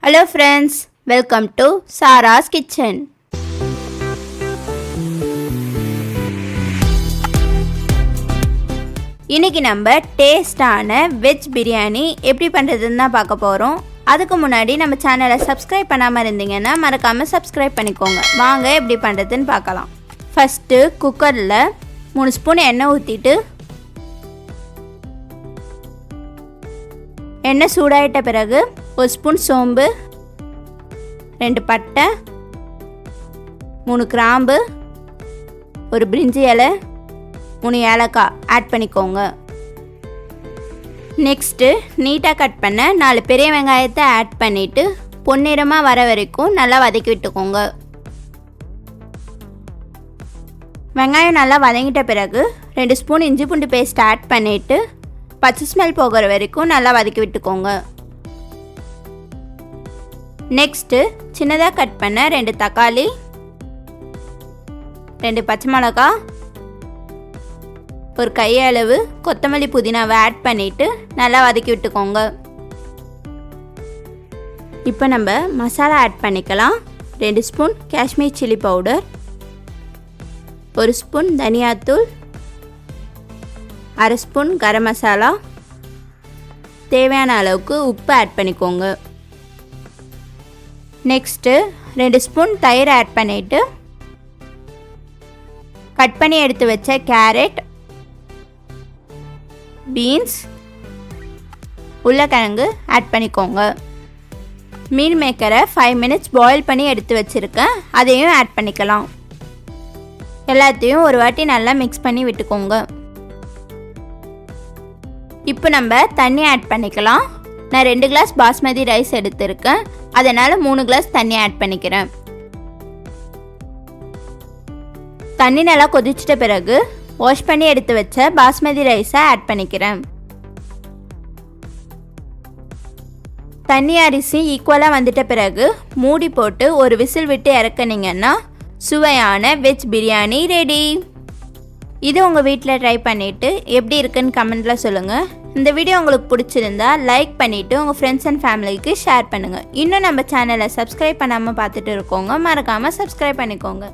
Hello friends, welcome to Sara's Kitchen. இன்னைக்கு நம்ம டேஸ்டான வெஜ் பிரியாணி எப்படி பண்ணுறதுன்னு தான் பார்க்க போகிறோம். அதுக்கு முன்னாடி நம்ம சேனலை சப்ஸ்கிரைப் பண்ணாமல் இருந்தீங்கன்னா மறக்காமல் சப்ஸ்கிரைப் பண்ணிக்கோங்க. வாங்க எப்படி பண்ணுறதுன்னு பார்க்கலாம். ஃபஸ்ட்டு குக்கரில் 3 ஸ்பூன் எண்ணெய் ஊற்றிட்டு எண்ணெய் சூடாயிட்ட பிறகு 1 ஸ்பூன் சோம்பு, 2 பட்டை, 3 கிராம்பு, 1 பிரிஞ்சி இலை, 3 ஏலக்காய் ஆட் பண்ணிக்கோங்க. நெக்ஸ்ட்டு நீட்டாக கட் பண்ண 4 பெரிய வெங்காயத்தை ஆட் பண்ணிவிட்டு பொன்னிறமாக வர வரைக்கும் நல்லா வதக்கி விட்டுக்கோங்க. வெங்காயம் நல்லா வதங்கிட்ட பிறகு 2 ஸ்பூன் இஞ்சி பூண்டு பேஸ்ட் ஆட் பண்ணிவிட்டு பச்சை ஸ்மெல் போகிற வரைக்கும் நல்லா வதக்கி விட்டுக்கோங்க. நெக்ஸ்ட்டு சின்னதாக கட் பண்ண 2 தக்காளி, 2 பச்சை மிளகா, ஒரு கையளவு கொத்தமல்லி புதினாவை ஆட் பண்ணிவிட்டு நல்லா வதக்கி விட்டுக்கோங்க. இப்போ நம்ம மசாலா ஆட் பண்ணிக்கலாம். 2 spoon Kashmir chilli powder, 1 spoon தனியாத்தூள், 1/2 ஸ்பூன் கரம் மசாலா, தேவையான அளவுக்கு உப்பு ஆட் பண்ணிக்கோங்க. நெக்ஸ்ட்டு 2 ஸ்பூன் தயிர் ஆட் பண்ணிவிட்டு கட் பண்ணி எடுத்து வச்ச கேரட், பீன்ஸ், உருளைக்கிழங்கு ஆட் பண்ணிக்கோங்க. மீல் மேக்கரை 5 மினிட்ஸ் பாயில் பண்ணி எடுத்து வச்சுருக்கேன், அதையும் ஆட் பண்ணிக்கலாம். எல்லாத்தையும் ஒரு வாட்டி நல்லா மிக்ஸ் பண்ணி விட்டுக்கோங்க. இப்போ நம்ம தண்ணி ஆட் பண்ணிக்கலாம். நான் 2 கிளாஸ் பாஸ்மதி ரைஸ் எடுத்திருக்கேன், அதனால் 3 கிளாஸ் தண்ணி ஆட் பண்ணிக்கிறேன். தண்ணி நல்லா கொதிச்சிட்ட பிறகு வாஷ் பண்ணி எடுத்து வச்ச பாஸ்மதி ரைஸை ஆட் பண்ணிக்கிறேன். தண்ணி அரிசி ஈக்குவலாக வந்துட்ட பிறகு மூடி போட்டு ஒரு விசில் விட்டு இறக்குனீங்கன்னா சுவையான வெஜ் பிரியாணி ரெடி. இது உங்கள் வீட்டில் ட்ரை பண்ணிவிட்டு எப்படி இருக்குன்னு கமெண்ட்டில் சொல்லுங்கள். இந்த வீடியோ உங்களுக்கு பிடிச்சிருந்தா லைக் பண்ணிவிட்டு உங்கள் ஃப்ரெண்ட்ஸ் அண்ட் ஃபேமிலிக்கு ஷேர் பண்ணுங்கள். இன்னும் நம்ம சேனலை சப்ஸ்கிரைப் பண்ணாமல் பார்த்துட்டு இருக்கோங்க, மறக்காமல் சப்ஸ்கிரைப் பண்ணிக்கோங்க.